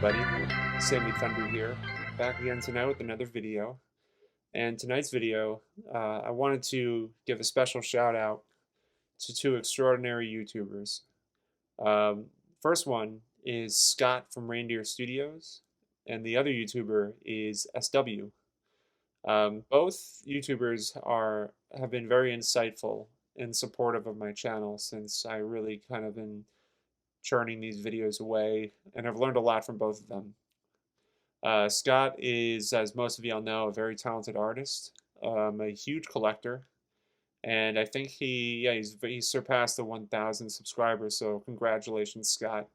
everybody, Sammy Thunder here, back again tonight with another video. And tonight's video, I wanted to give a special shout out to two extraordinary YouTubers. Um, First one is Scott from Reindeer Studios, and the other YouTuber is SW. Both YouTubers have been very insightful and supportive of my channel since I really kind of been churning these videos away, and I've learned a lot from both of them. Scott is, as most of y'all know, a very talented artist, a huge collector, and I think he's surpassed the 1,000 subscribers. So congratulations, Scott.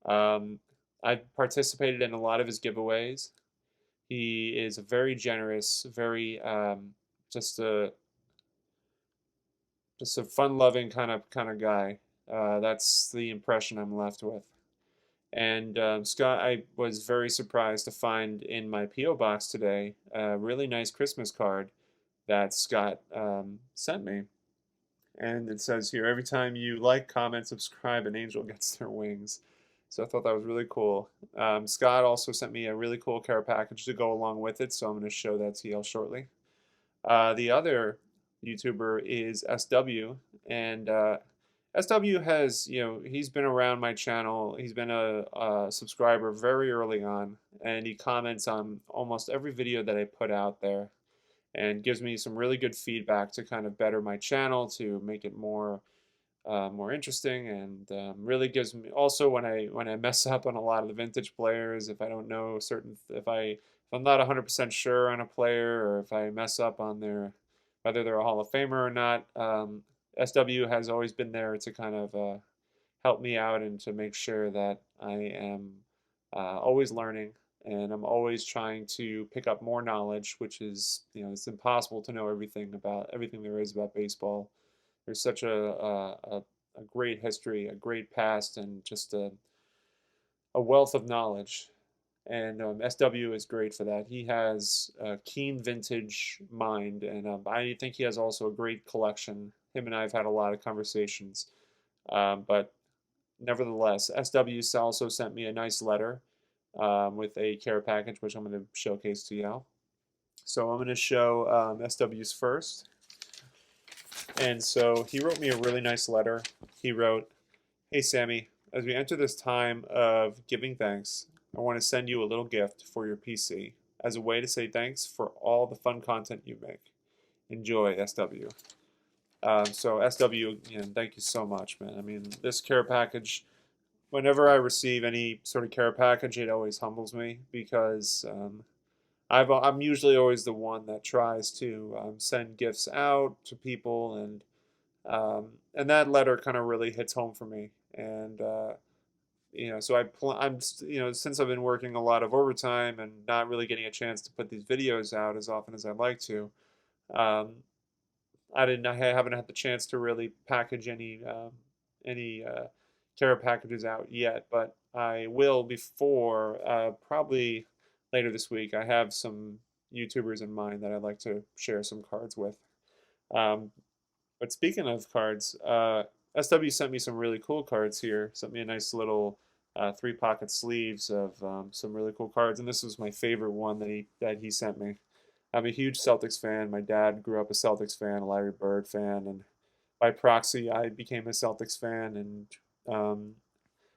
Um, I've participated in a lot of his giveaways. He is a very generous, very just a just a fun-loving kind of guy. That's the impression I'm left with. And Scott, I was very surprised to find in my P.O. box today a really nice Christmas card that Scott sent me. And it says here, every time you like, comment, subscribe, an angel gets their wings. So I thought that was really cool. Scott also sent me a really cool care package to go along with it, so I'm going to show that to y'all shortly. The other YouTuber is SW, and SW has, he's been around my channel. He's been a subscriber very early on, and he comments on almost every video that I put out there and gives me some really good feedback to kind of better my channel, to make it more interesting, and really gives me also when I mess up on a lot of the vintage players, if I don't know if I'm not 100% sure on a player, or if I mess up on whether they're a Hall of Famer or not. SW has always been there to kind of help me out and to make sure that I am always learning, and I'm always trying to pick up more knowledge, which is, it's impossible to know everything there is about baseball. There's such a great history, a great past, and just a wealth of knowledge. And SW is great for that. He has a keen vintage mind, and I think he has also a great collection. Him and I have had a lot of conversations, but nevertheless, SW also sent me a nice letter with a care package, which I'm going to showcase to y'all. So I'm going to show SW's first. And so he wrote me a really nice letter. He wrote, "Hey Sammy, as we enter this time of giving thanks, I want to send you a little gift for your PC as a way to say thanks for all the fun content you make. Enjoy, SW." So SW, thank you so much, man. I mean, this care package, whenever I receive any sort of care package, it always humbles me because I'm usually always the one that tries to send gifts out to people, and that letter kind of really hits home for me. And so since I've been working a lot of overtime and not really getting a chance to put these videos out as often as I'd like to, um, I haven't had the chance to really package any care packages out yet, but I will before probably later this week. I have some YouTubers in mind that I'd like to share some cards with. Um, but speaking of cards, SW sent me some really cool cards here. Sent me a nice little three pocket sleeves of some really cool cards, and this was my favorite one that he sent me. I'm a huge Celtics fan. My dad grew up a Celtics fan, a Larry Bird fan, and by proxy, I became a Celtics fan. And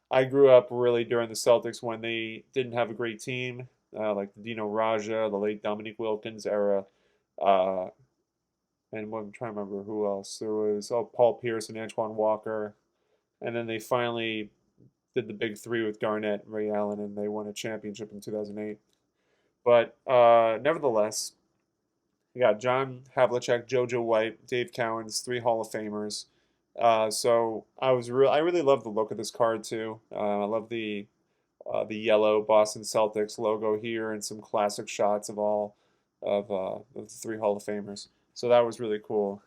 I grew up really during the Celtics when they didn't have a great team, like the Dino Raja, the late Dominique Wilkins era, uh, and I'm trying to remember who else. There was Paul Pierce and Antoine Walker, and then they finally did the big three with Garnett and Ray Allen, and they won a championship in 2008. But nevertheless, we got John Havlicek, JoJo White, Dave Cowens, three Hall of Famers. So I really love the look of this card too. I love the yellow Boston Celtics logo here and some classic shots of all of the three Hall of Famers. So that was really cool.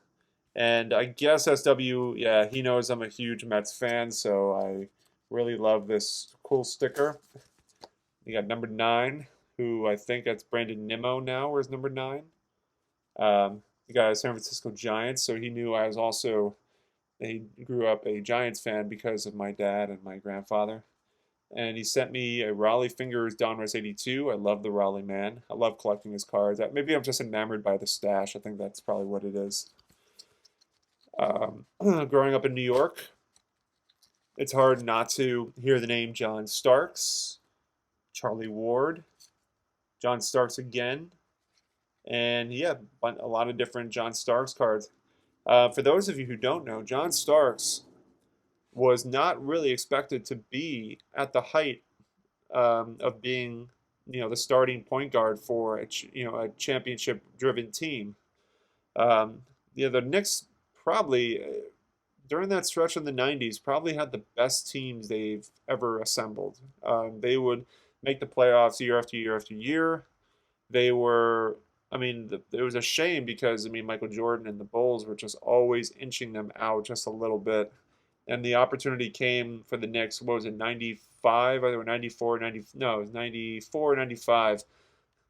And I guess SW, yeah, he knows I'm a huge Mets fan, so I really love this cool sticker. You got number 9, who I think that's Brandon Nimmo now, where's number 9. You got a San Francisco Giants, so he knew I was also, he grew up a Giants fan because of my dad and my grandfather. and he sent me a Raleigh Fingers Donruss 82. I love the Raleigh man. I love collecting his cards. Maybe I'm just enamored by the stash. I think that's probably what it is. Growing up in New York, it's hard not to hear the name John Starks, Charlie Ward, John Starks again, and yeah, a lot of different John Starks cards. For those of you who don't know, John Starks was not really expected to be at the height of being, the starting point guard for a championship-driven team. Um, the Knicks probably during that stretch in the '90s probably had the best teams they've ever assembled. They would make the playoffs year after year after year. They were, I mean, it was a shame because, I mean, Michael Jordan and the Bulls were just always inching them out just a little bit. And the opportunity came for the Knicks, what was it, 95? Either 94, 90, no, it was 94, 95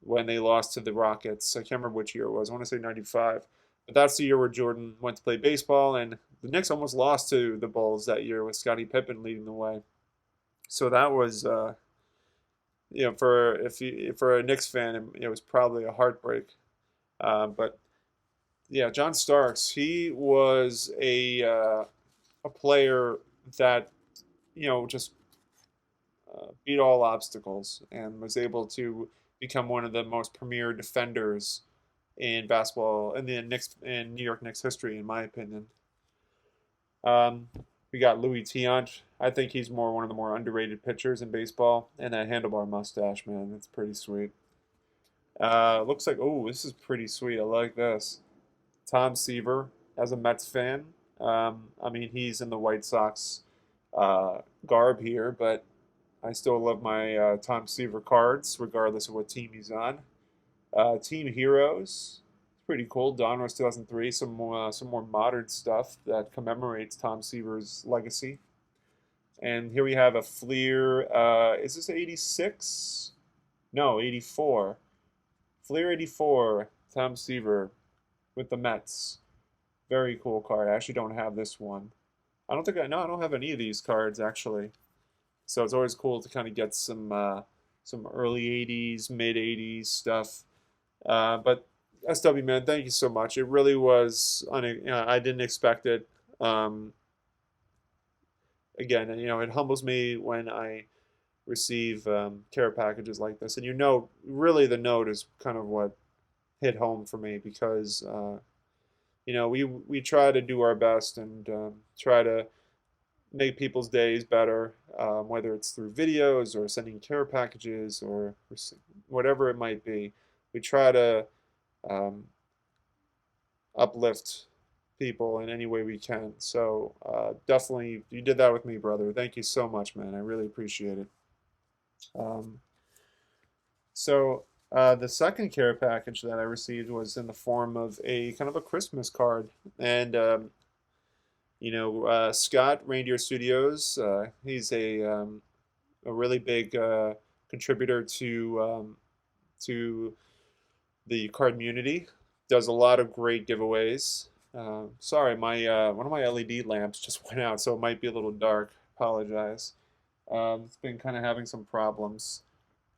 when they lost to the Rockets. I can't remember which year it was. I want to say 95. But that's the year where Jordan went to play baseball, and the Knicks almost lost to the Bulls that year with Scottie Pippen leading the way. So that was, for a Knicks fan, it was probably a heartbreak. But yeah, John Starks, he was a player that just beat all obstacles and was able to become one of the most premier defenders in basketball in the Knicks in New York Knicks history, in my opinion. Um, we got Louis Teont. I think he's one of the more underrated pitchers in baseball, and that handlebar mustache, man, that's pretty sweet. Looks like, oh, this is pretty sweet. I like this. Tom Seaver, as a Mets fan. I mean, he's in the White Sox garb here, but I still love my Tom Seaver cards, regardless of what team he's on. Team Heroes, it's pretty cool. Donruss 2003, some more modern stuff that commemorates Tom Seaver's legacy. And here we have a Fleer. Is this 86? No, 84. Fleer 84, Tom Seaver with the Mets. Very cool card. I actually don't have this one. I don't have any of these cards actually. So it's always cool to kind of get some early '80s, mid '80s stuff. But SW man, thank you so much. It really was. I didn't expect it. Um, Again, it humbles me when I receive care packages like this. And really the note is kind of what hit home for me because we try to do our best and try to make people's days better, whether it's through videos or sending care packages or whatever it might be. We try to um, uplift people in any way we can. So definitely, you did that with me, brother. Thank you so much, man. I really appreciate it. Um, the second care package that I received was in the form of a kind of a Christmas card, and Scott, Reindeer Studios. He's a really big contributor to the card community. Does a lot of great giveaways. Sorry, my one of my LED lamps just went out, so it might be a little dark. Apologize. It's been kind of having some problems,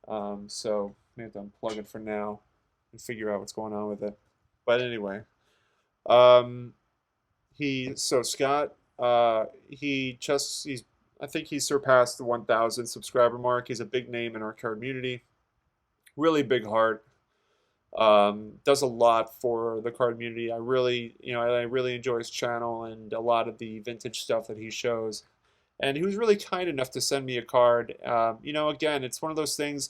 so I have to unplug it for now and figure out what's going on with it. But anyway, um, Scott, he's I think he surpassed the 1,000 subscriber mark. He's a big name in our card community. Really big heart. Does a lot for the card community. I really enjoy his channel and a lot of the vintage stuff that he shows. And he was really kind enough to send me a card. Again, it's one of those things.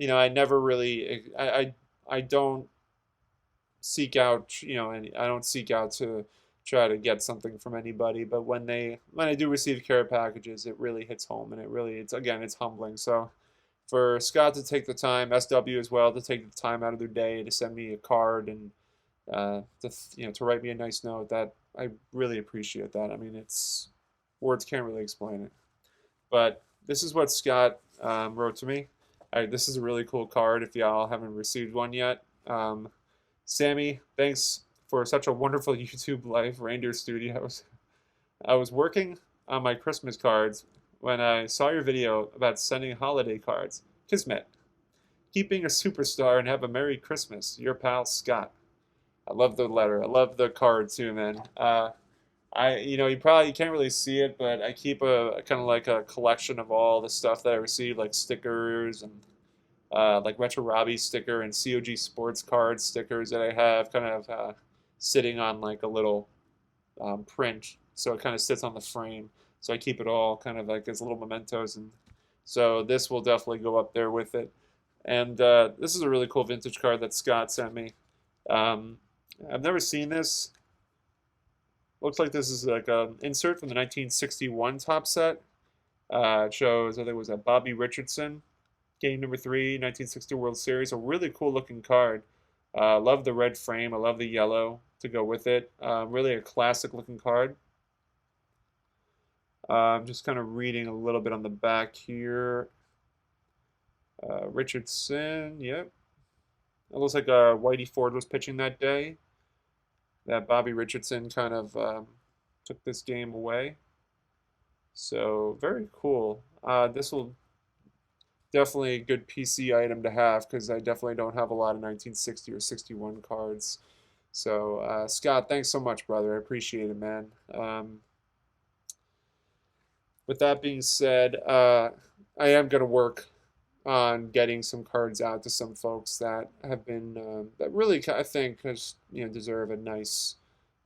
I never really, I don't seek out, and I don't seek out to try to get something from anybody. But when I do receive care packages, it really hits home, and it's humbling. So for Scott to take the time, SW as well, to take the time out of their day to send me a card and to write me a nice note, that I really appreciate that. I mean, it's words can't really explain it. But this is what Scott wrote to me. This is a really cool card if y'all haven't received one yet. Sammy, thanks for such a wonderful YouTube life, Reindeer Studios. I was working on my Christmas cards when I saw your video about sending holiday cards. Kismet. Keep being a superstar and have a Merry Christmas. Your pal, Scott. I love the letter. I love the card too, man. You can't really see it, but I keep a kind of like a collection of all the stuff that I received, like stickers and like Retro Robbie sticker and COG Sports card stickers that I have kind of sitting on like a little print, so it kind of sits on the frame. So I keep it all kind of like as little mementos, and so this will definitely go up there with it. And this is a really cool vintage card that Scott sent me. Um, I've never seen this. Looks like this is like an insert from the 1961 top set. It shows, I think it was a Bobby Richardson, game number 3, 1960 World Series. A really cool looking card. Love the red frame. I love the yellow to go with it. Really a classic looking card. I'm just kind of reading a little bit on the back here. Richardson, yep. It looks like Whitey Ford was pitching that day. That Bobby Richardson kind of took this game away. So very cool. This will definitely a good PC item to have because I definitely don't have a lot of 1960 or 61 cards. So Scott, thanks so much, brother. I appreciate it, man. With that being said, I am going to work on getting some cards out to some folks that have been that really I think deserve a nice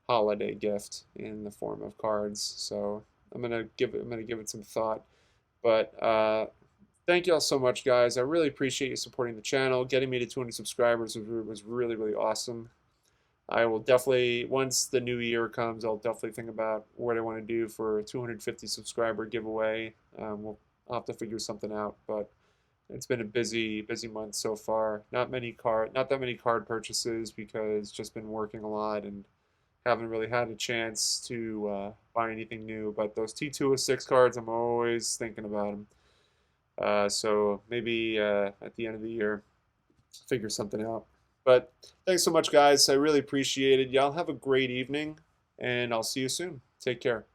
holiday gift in the form of cards. So I'm gonna give it some thought. But thank you all so much, guys. I really appreciate you supporting the channel. Getting me to 200 subscribers was really, really awesome. I will definitely, once the new year comes, I'll definitely think about what I want to do for a 250 subscriber giveaway. I'll have to figure something out, but it's been a busy month so far. Not that many card purchases because just been working a lot and haven't really had a chance to buy anything new. But those T206 cards, I'm always thinking about them. So maybe at the end of the year, figure something out. But thanks so much, guys. I really appreciate it. Y'all have a great evening, and I'll see you soon. Take care.